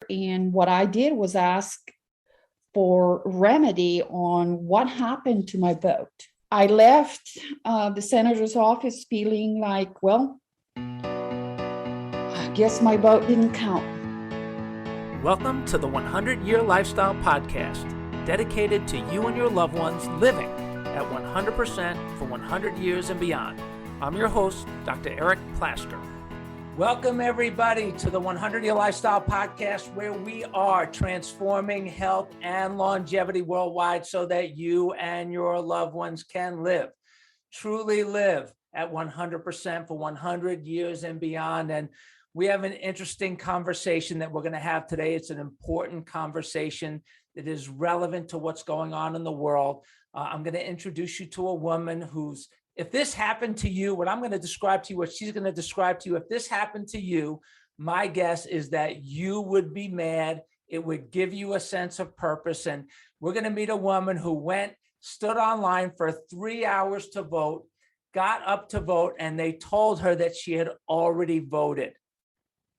And what I did was ask for remedy on what happened to my vote. I left the senator's office feeling like, well, I guess my vote didn't count. Welcome to the 100-Year Lifestyle Podcast, dedicated to you and your loved ones living at 100% for 100 years and beyond. I'm your host, Dr. Eric Plasker. Welcome, everybody, to the 100-Year Lifestyle Podcast, where we are transforming health and longevity worldwide so that you and your loved ones can live, truly live at 100% for 100 years and beyond. And we have an interesting conversation that we're going to have today. It's an important conversation that is relevant to what's going on in the world. I'm going to introduce you to a woman who's, if this happened to you, what I'm going to describe to you, what she's going to describe to you, if this happened to you, my guess is that you would be mad. It would give you a sense of purpose. And we're going to meet a woman who stood online for 3 hours to vote, got up to vote, and they told her that she had already voted.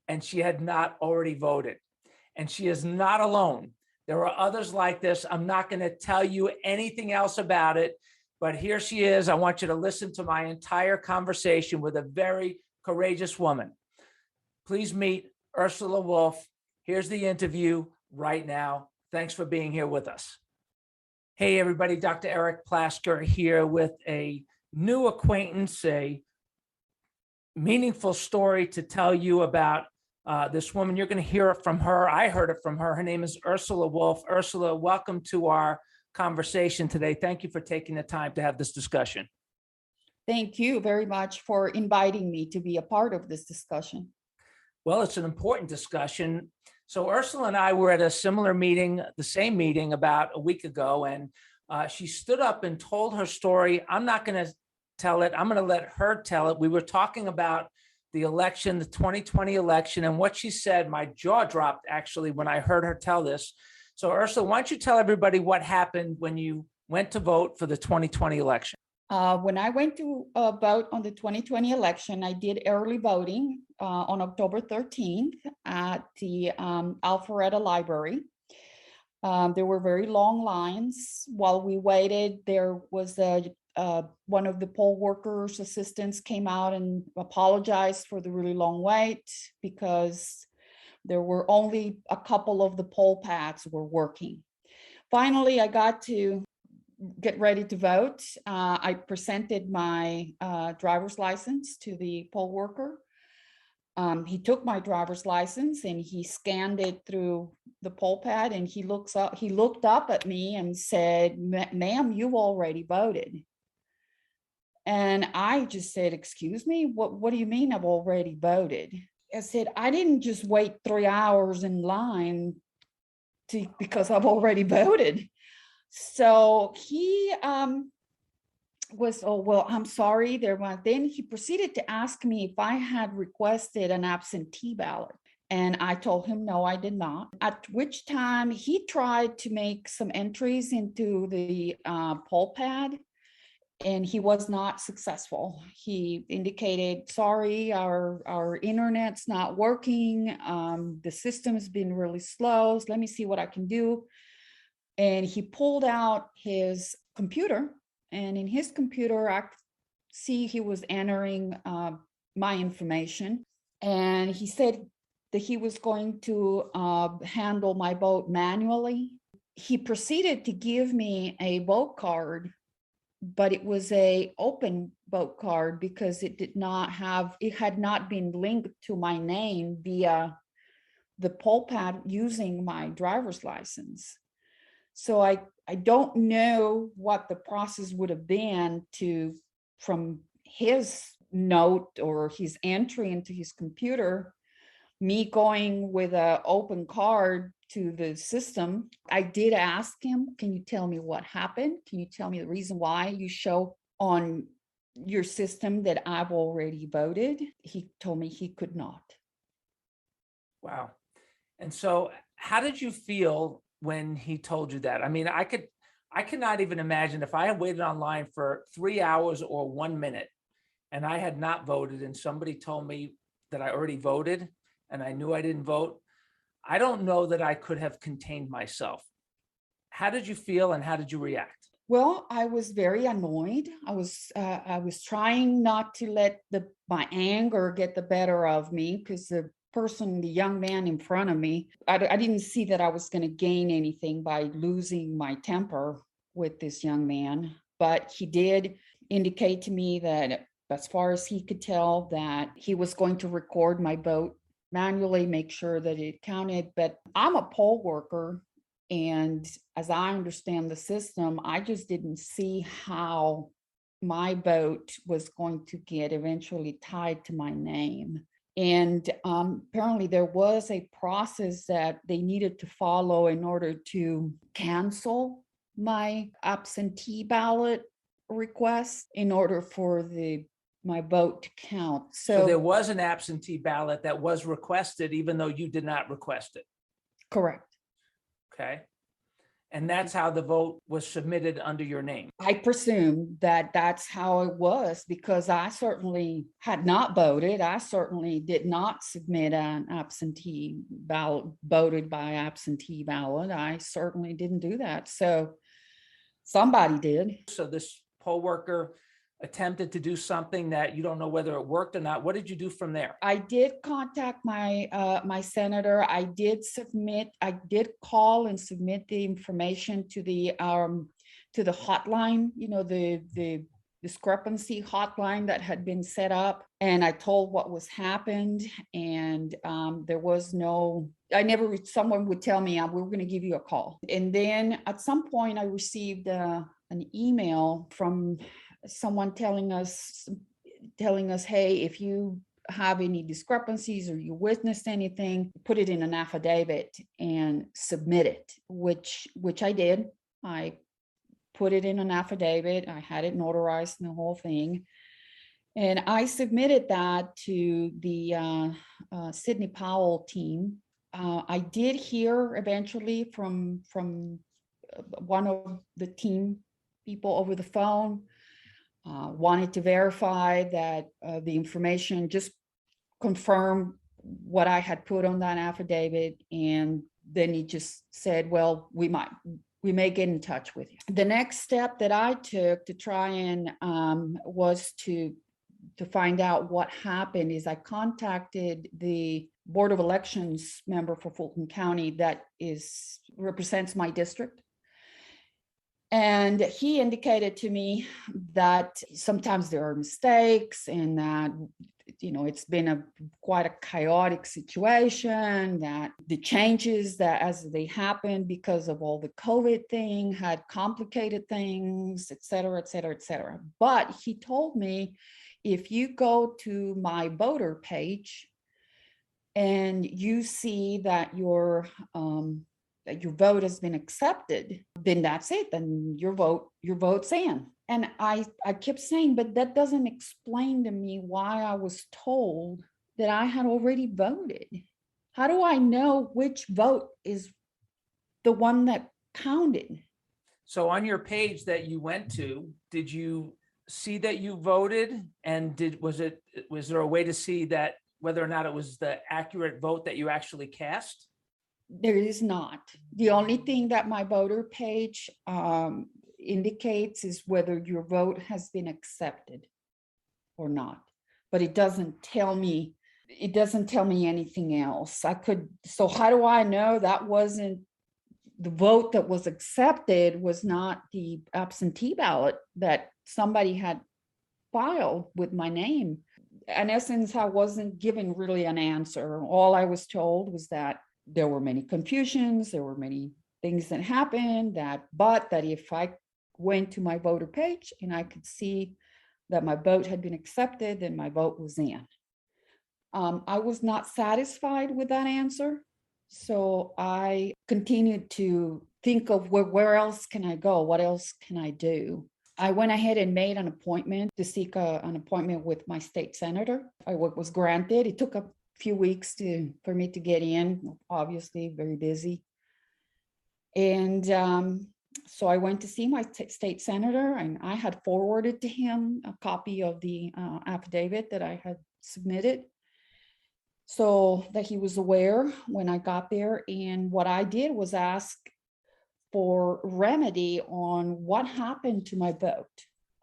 And she had not already voted. And she is not alone. There are others like this. I'm not going to tell you anything else about it, but here she is. I want you to listen to my entire conversation with a very courageous woman. Please meet Ursula Wolf. Here's the interview right now. Thanks for being here with us. Hey, everybody. Dr. Eric Plasker here with a new acquaintance, a meaningful story to tell you about. This woman, you're going to hear it from her. I heard it from her. Her name is Ursula Wolf. Ursula, welcome to our conversation today. Thank you for taking the time to have this discussion. Thank you very much for inviting me to be a part of this discussion. Well, it's an important discussion. So Ursula and I were at a similar meeting, the same meeting about a week ago, and she stood up and told her story. I'm not going to tell it. I'm going to let her tell it. We were talking about the election, the 2020 election, and what she said, my jaw dropped actually when I heard her tell this. So Ursula, why don't you tell everybody what happened when you went to vote for the 2020 election? When I went to vote on the 2020 election, I did early voting on October 13th at the Alpharetta Library. There were very long lines. While we waited, there was one of the poll workers' assistants came out and apologized for the really long wait because there were only a couple of the poll pads were working. Finally, I got to get ready to vote. I presented my driver's license to the poll worker. He took my driver's license and he scanned it through the poll pad, and he looked up at me and said, "Ma'am, you've already voted." And I just said, "Excuse me, what do you mean I've already voted?" I said, "I didn't just wait 3 hours in line because I've already voted." So he was, "Oh, well, I'm sorry." Then he proceeded to ask me if I had requested an absentee ballot. And I told him, no, I did not. At which time he tried to make some entries into the poll pad, and he was not successful. He indicated, "Sorry, our internet's not working. The system has been really slow. So let me see what I can do." And he pulled out his computer, and in his computer, I could see he was entering my information. And he said that he was going to handle my vote manually. He proceeded to give me a vote card, but it was a open vote card because it had not been linked to my name via the poll pad using my driver's license. So I don't know what the process would have been from his note or his entry into his computer, me going with an open card to the system. I did ask him, "Can you tell me what happened? Can you tell me the reason why you show on your system that I've already voted?" He told me he could not. Wow. And so how did you feel when he told you that? I mean, I cannot even imagine if I had waited online for 3 hours or 1 minute and I had not voted and somebody told me that I already voted and I knew I didn't vote. I don't know that I could have contained myself. How did you feel and how did you react? Well, I was very annoyed. I was trying not to let my anger get the better of me, because the young man in front of me, I didn't see that I was going to gain anything by losing my temper with this young man. But he did indicate to me that, as far as he could tell, that he was going to record my vote manually, make sure that it counted. But I'm a poll worker, and as I understand the system, I just didn't see how my vote was going to get eventually tied to my name. And apparently there was a process that they needed to follow in order to cancel my absentee ballot request in order for my vote to count. So there was an absentee ballot that was requested, even though you did not request it. Correct. Okay. And that's how the vote was submitted under your name. I presume that that's how it was, because I certainly had not voted. I certainly did not submit an absentee ballot, voted by absentee ballot. I certainly didn't do that. So somebody did. So this poll worker attempted to do something that you don't know whether it worked or not. What did you do from there? I did contact my senator. I did call and submit the information to the hotline, the discrepancy hotline that had been set up. And I told what was happened, and there was someone would tell me, we're going to give you a call. And then at some point I received an email from someone telling us, hey, if you have any discrepancies or you witnessed anything, put it in an affidavit and submit it, which I did. I put it in an affidavit. I had it notarized and the whole thing. And I submitted that to the Sidney Powell team. I did hear eventually from one of the team people over the phone. Wanted to verify that the information, just confirm what I had put on that affidavit. And then he just said, well, we may get in touch with you. The next step that I took to try and was to find out what happened is I contacted the Board of Elections member for Fulton County that represents my district. And he indicated to me that sometimes there are mistakes, and that, it's been quite a chaotic situation, that the changes that as they happened because of all the COVID thing had complicated things, et cetera, et cetera, et cetera. But he told me, if you go to my voter page and you see that your vote has been accepted, then that's it. Then your vote's in. And I kept saying, but that doesn't explain to me why I was told that I had already voted. How do I know which vote is the one that counted? So on your page that you went to, did you see that you voted? And was there a way to see that whether or not it was the accurate vote that you actually cast? There is not. The only thing that my voter page indicates is whether your vote has been accepted or not. But it doesn't tell me anything else. So how do I know that wasn't the vote that was accepted, was not the absentee ballot that somebody had filed with my name? In essence, I wasn't given really an answer. All I was told was that there were many confusions, there were many things that happened, but that if I went to my voter page and I could see that my vote had been accepted, then my vote was in. I was not satisfied with that answer, so I continued to think of where else can I go? What else can I do? I went ahead and made an appointment to seek an appointment with my state senator. I was granted. It took a few weeks for me to get in, obviously very busy. And so I went to see my state senator, and I had forwarded to him a copy of the affidavit that I had submitted. so that he was aware when I got there. And what I did was ask for remedy on what happened to my vote.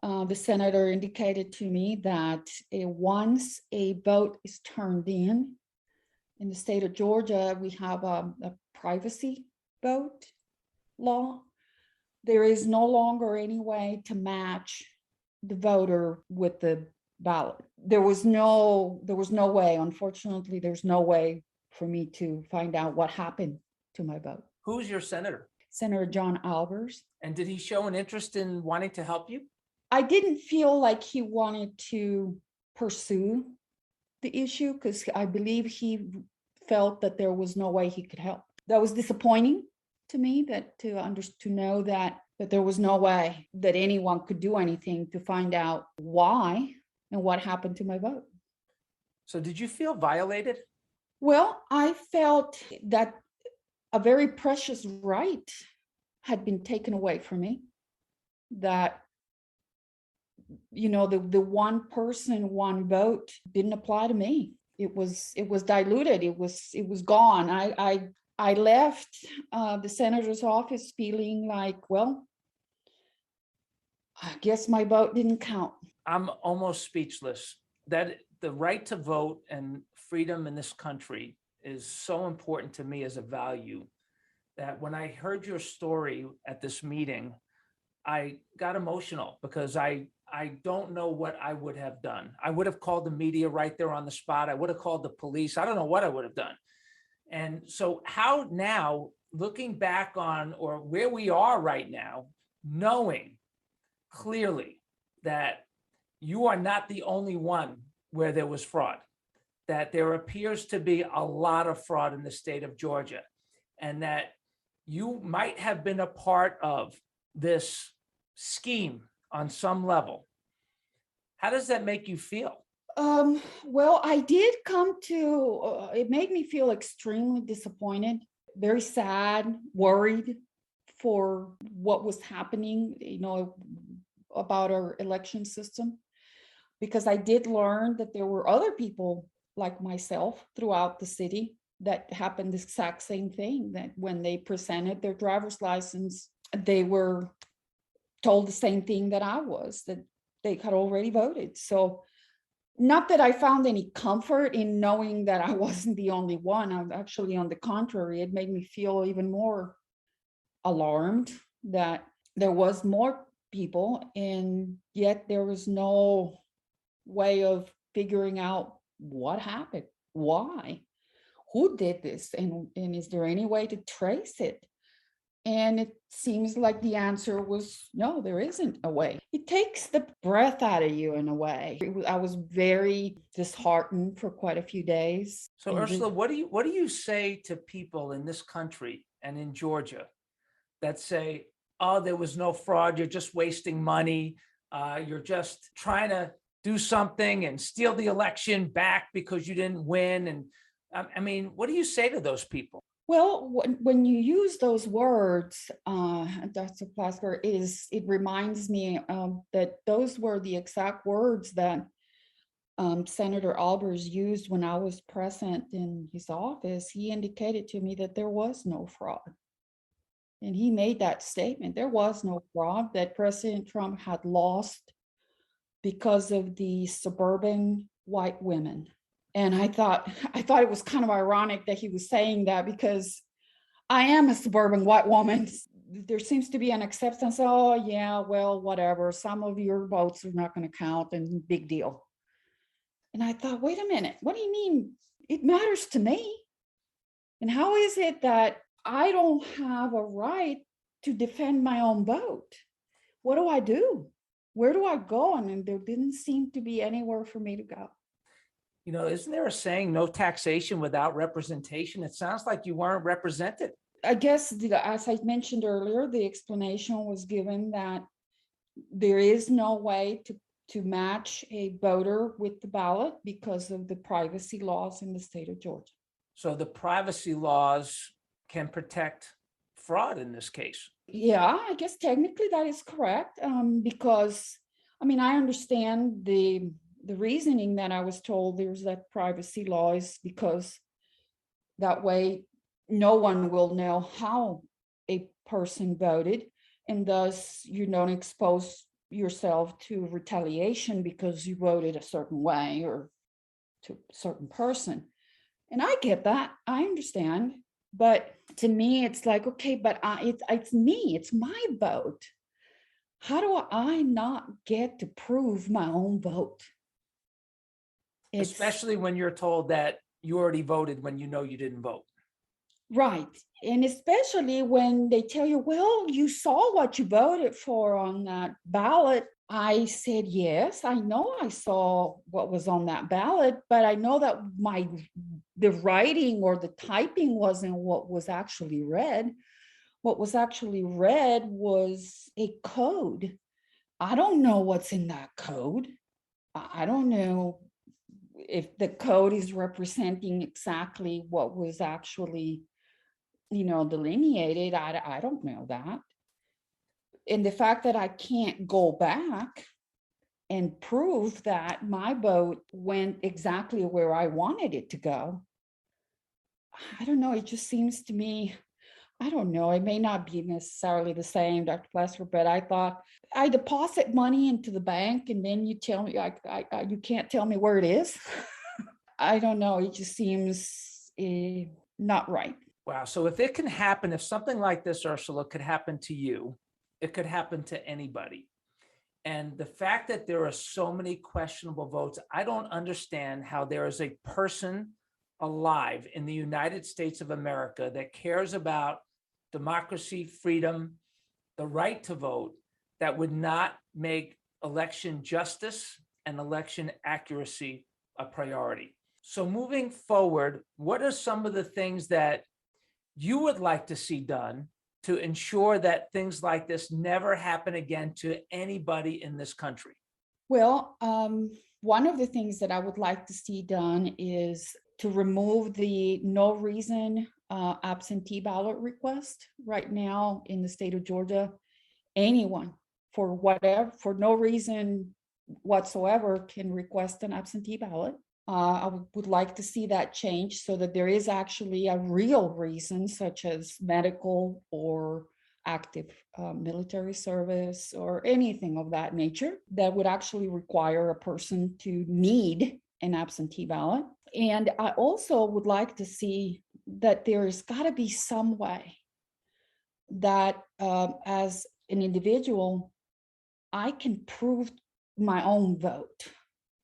The senator indicated to me that once a vote is turned in the state of Georgia, we have a privacy vote law. There is no longer any way to match the voter with the ballot. There was no way, unfortunately, there's no way for me to find out what happened to my vote. Who's your senator? Senator John Albers. And did he show an interest in wanting to help you? I didn't feel like he wanted to pursue the issue because I believe he felt that there was no way he could help. That was disappointing to me, that to know that there was no way that anyone could do anything to find out why and what happened to my vote. So did you feel violated? Well, I felt that a very precious right had been taken away from me, that the one person, one vote didn't apply to me. It was diluted. It was gone. I left the senator's office feeling like, well, I guess my vote didn't count. I'm almost speechless. That the right to vote and freedom in this country is so important to me as a value that when I heard your story at this meeting, I got emotional because I don't know what I would have done. I would have called the media right there on the spot. I would have called the police. I don't know what I would have done. And so how now, looking back on or where we are right now, knowing clearly that you are not the only one where there was fraud, that there appears to be a lot of fraud in the state of Georgia, and that you might have been a part of this scheme on some level. How does that make you feel? Well, I did come to, it made me feel extremely disappointed, very sad, worried for what was happening, about our election system, because I did learn that there were other people like myself throughout the city that happened the exact same thing, that when they presented their driver's license, they were told the same thing that I was, that they had already voted. So not that I found any comfort in knowing that I wasn't the only one. I'm actually, on the contrary, it made me feel even more alarmed that there was more people, and yet there was no way of figuring out what happened, why, who did this, and is there any way to trace it? And it seems like the answer was no, there isn't a way. It takes the breath out of you in a way. I was very disheartened for quite a few days. So Ursula, what do you say to people in this country and in Georgia that say, oh, there was no fraud, you're just wasting money, you're just trying to do something and steal the election back because you didn't win? And I mean, what do you say to those people? Well, when you use those words, Dr. Plasker, it reminds me that those were the exact words that Senator Albers used when I was present in his office. He indicated to me that there was no fraud. And he made that statement. There was no fraud, that President Trump had lost because of the suburban white women. And I thought it was kind of ironic that he was saying that, because I am a suburban white woman. There seems to be an acceptance. Oh, yeah, well, whatever. Some of your votes are not going to count, and big deal. And I thought, wait a minute, what do you mean? It matters to me. And how is it that I don't have a right to defend my own vote? What do I do? Where do I go? And there didn't seem to be anywhere for me to go. Isn't there a saying, no taxation without representation? It sounds like you weren't represented. I guess, as I mentioned earlier, the explanation was given that there is no way to match a voter with the ballot because of the privacy laws in the state of Georgia. So the privacy laws can protect fraud in this case. Yeah, I guess technically that is correct, because I mean, I understand the the reasoning that I was told there's that privacy law is because that way no one will know how a person voted, and thus you don't expose yourself to retaliation because you voted a certain way or to a certain person. And I get that, I understand, but to me it's like, okay, but it's me, it's my vote. How do I not get to prove my own vote? It's Especially when you're told that you already voted when you know you didn't vote. right. And especially when they tell you, well, you saw what you voted for on that ballot. I said, yes, I know I saw what was on that ballot, but I know that the writing or the typing wasn't what was actually read. What was actually read was a code. I don't know what's in that code. I don't know if the code is representing exactly what was actually, delineated. I don't know that. And the fact that I can't go back and prove that my vote went exactly where I wanted it to go, I don't know. It just seems to me, I don't know. It may not be necessarily the same, Dr. Plesser, but I thought I deposit money into the bank and then you tell me, you can't tell me where it is. I don't know. It just seems not right. Wow. So if it can happen, if something like this, Ursula, could happen to you, it could happen to anybody. And the fact that there are so many questionable votes, I don't understand how there is a person alive in the United States of America that cares about democracy, freedom, the right to vote, that would not make election justice and election accuracy a priority. So moving forward, what are some of the things that you would like to see done to ensure that things like this never happen again to anybody in this country? Well, one of the things that I would like to see done is to remove the no reason absentee ballot request. Right now in the state of Georgia, anyone for no reason whatsoever can request an absentee ballot. I would like to see that change so that there is actually a real reason, such as medical or active military service or anything of that nature, that would actually require a person to need an absentee ballot. And I also would like to see that there's got to be some way that as an individual, I can prove my own vote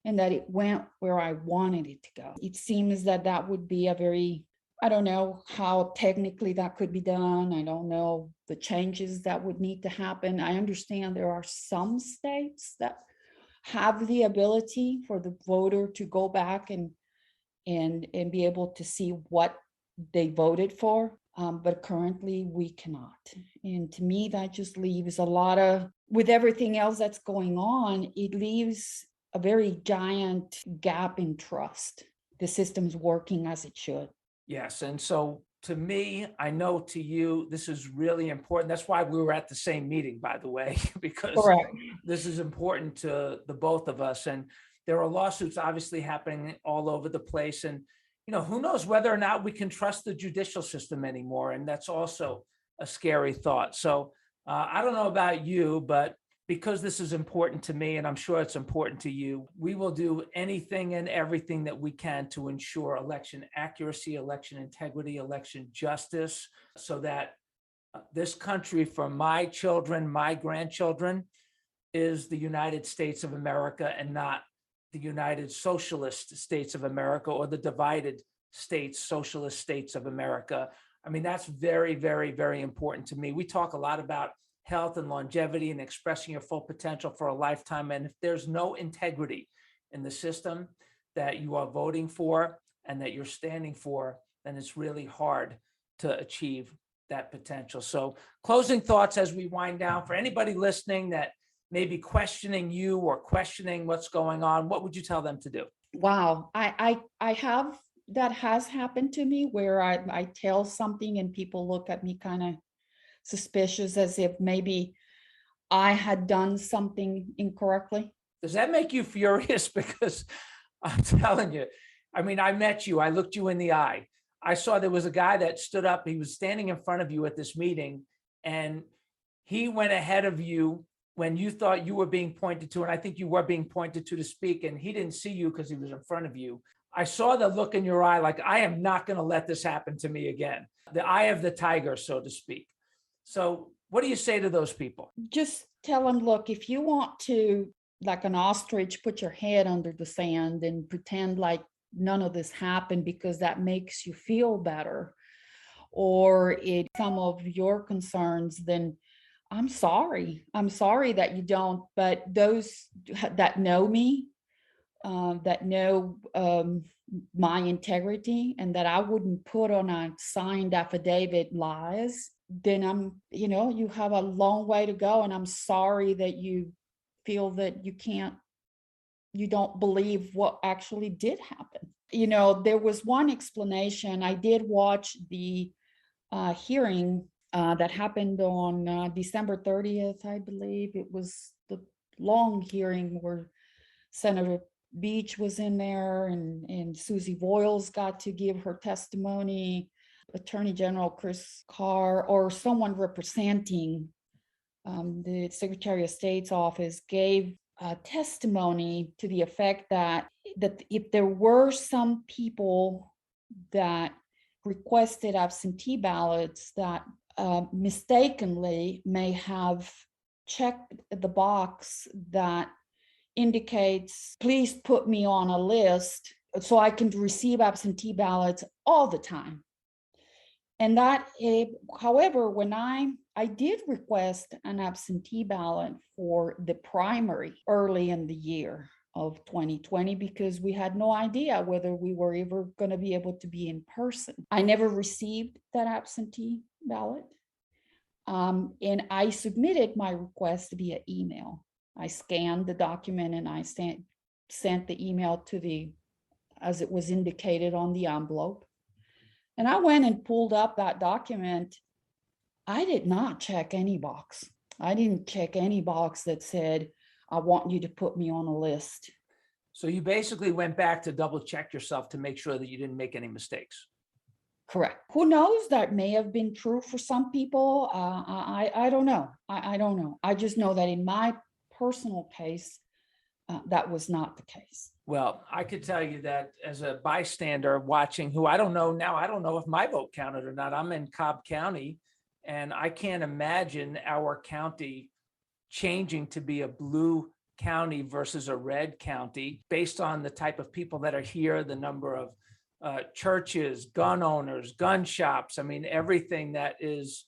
and that it went where I wanted it to go. It seems that that would be I don't know how technically that could be done. I don't know the changes that would need to happen. I understand there are some states that have the ability for the voter to go back and be able to see what they voted for. But currently we cannot. And to me, that just leaves with everything else that's going on, it leaves a very giant gap in trust. The system's working as it should. Yes. And so to me, I know to you, this is really important. That's why we were at the same meeting, by the way, because Correct. this is important to the both of us. And there are lawsuits obviously happening all over the place. And, who knows whether or not we can trust the judicial system anymore. And that's also a scary thought. So I don't know about you, but because this is important to me, and I'm sure it's important to you, we will do anything and everything that we can to ensure election accuracy, election integrity, election justice, so that this country, for my children, my grandchildren, is the United States of America and not the United Socialist States of America or the divided states, socialist states of America. I mean, that's very, very, very important to me. We talk a lot about health and longevity and expressing your full potential for a lifetime. And if there's no integrity in the system that you are voting for and that you're standing for, then it's really hard to achieve that potential. So closing thoughts as we wind down, for anybody listening that may be questioning you or questioning what's going on, what would you tell them to do? Wow. That has happened to me where I tell something and people look at me kind of suspicious as if maybe I had done something incorrectly. Does that make you furious? Because I'm telling you, I mean, I met you, I looked you in the eye. I saw there was a guy that stood up, he was standing in front of you at this meeting, and he went ahead of you when you thought you were being pointed to, and I think you were being pointed to speak, and he didn't see you because he was in front of you. I saw the look in your eye, like, I am not going to let this happen to me again. The eye of the tiger, so to speak. So what do you say to those people? Just tell them, look, if you want to, like an ostrich, put your head under the sand and pretend like none of this happened because that makes you feel better, or it some of your concerns, then I'm sorry. I'm sorry that you don't. But those that know me, that know my integrity, and that I wouldn't put on a signed affidavit lies, then you have a long way to go. And I'm sorry that you feel that you don't believe what actually did happen. There was one explanation. I did watch the hearing that happened on December 30th, I believe. It was the long hearing where Senator Beach was in there, and Susie Voiles got to give her testimony. Attorney General Chris Carr, or someone representing the Secretary of State's office, gave testimony to the effect that if there were some people that requested absentee ballots that mistakenly may have checked the box that indicates, please put me on a list so I can receive absentee ballots all the time. And that, however, when I did request an absentee ballot for the primary early in the year of 2020, because we had no idea whether we were ever going to be able to be in person. I never received that absentee ballot. And I submitted my request via email. I scanned the document and I sent the email to as it was indicated on the envelope. And I went and pulled up that document. I did not check any box. I didn't check any box that said, I want you to put me on a list. So you basically went back to double check yourself to make sure that you didn't make any mistakes. Correct. Who knows? That may have been true for some people. I don't know. I don't know. I just know that in my personal case, that was not the case. Well, I could tell you that as a bystander watching, who I don't know now, I don't know if my vote counted or not. I'm in Cobb County, and I can't imagine our county changing to be a blue county versus a red county based on the type of people that are here, the number of churches, gun owners, gun shops. I mean, everything that is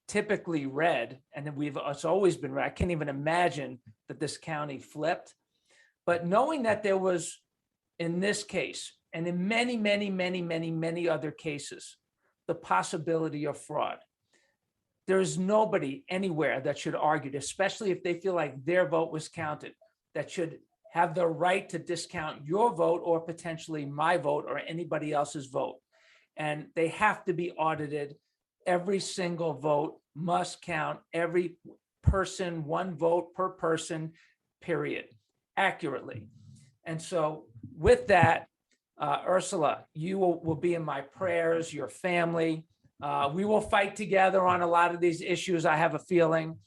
typically red, and it's always been red. I can't even imagine that this county flipped. But knowing that there was, in this case, and in many, many, many, many, many other cases, the possibility of fraud, there's nobody anywhere that should argue, especially if they feel like their vote was counted, that should have the right to discount your vote or potentially my vote or anybody else's vote. And they have to be audited. Every single vote must count. Every person, one vote per person, period, accurately. And so with that, Ursula, you will be in my prayers, your family. We will fight together on a lot of these issues, I have a feeling.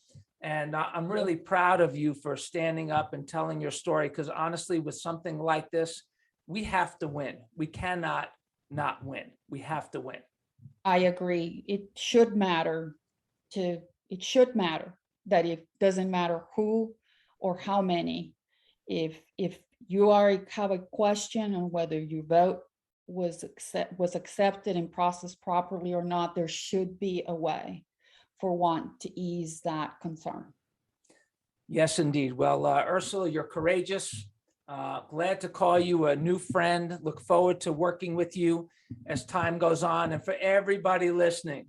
And I'm really proud of you for standing up and telling your story, because honestly, with something like this, we have to win. We cannot not win. We have to win. I agree. It should matter that it doesn't matter who or how many. If you have a question on whether your vote was accepted and processed properly or not, there should be a way for one to ease that concern. Yes, indeed. Well, Ursula, you're courageous. Glad to call you a new friend. Look forward to working with you as time goes on. And for everybody listening,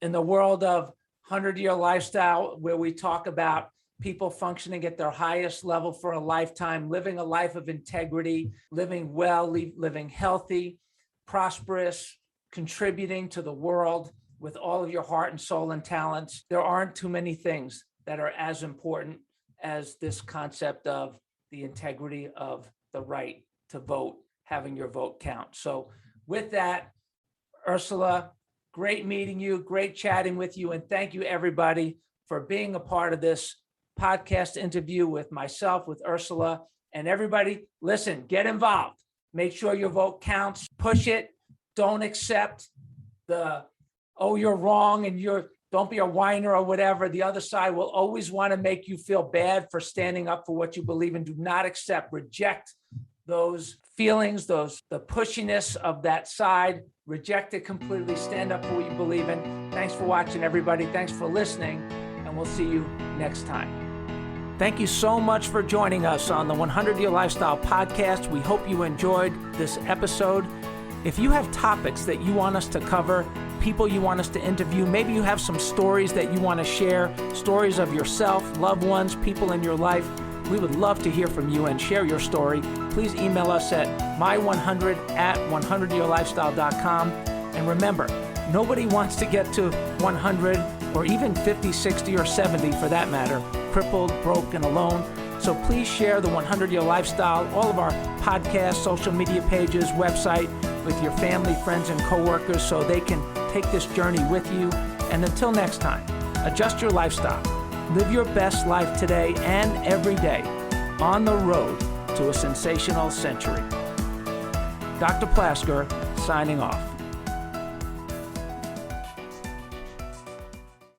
in the world of 100-year lifestyle, where we talk about people functioning at their highest level for a lifetime, living a life of integrity, living well, living healthy, prosperous, contributing to the world with all of your heart and soul and talents. There aren't too many things that are as important as this concept of the integrity of the right to vote, having your vote count. So with that, Ursula, great meeting you, great chatting with you, and thank you everybody for being a part of this podcast interview with myself, with Ursula, and everybody. Listen, get involved. Make sure your vote counts. Push it. Don't accept the, oh, you're wrong and don't be a whiner or whatever. The other side will always want to make you feel bad for standing up for what you believe in. Do not accept, reject those feelings, the pushiness of that side. Reject it completely. Stand up for what you believe in. Thanks for watching, everybody. Thanks for listening, and we'll see you next time. Thank you so much for joining us on the 100-Year Lifestyle Podcast. We hope you enjoyed this episode. If you have topics that you want us to cover, people you want us to interview, maybe you have some stories that you want to share, stories of yourself, loved ones, people in your life, we would love to hear from you and share your story. Please email us at my100@100yearlifestyle.com. And remember, nobody wants to get to 100 or even 50, 60, or 70 for that matter, crippled, broke, and alone. So please share the 100-Year Lifestyle, all of our podcasts, social media pages, website with your family, friends, and coworkers so they can take this journey with you. And until next time, adjust your lifestyle. Live your best life today and every day on the road to a sensational century. Dr. Plasker, signing off.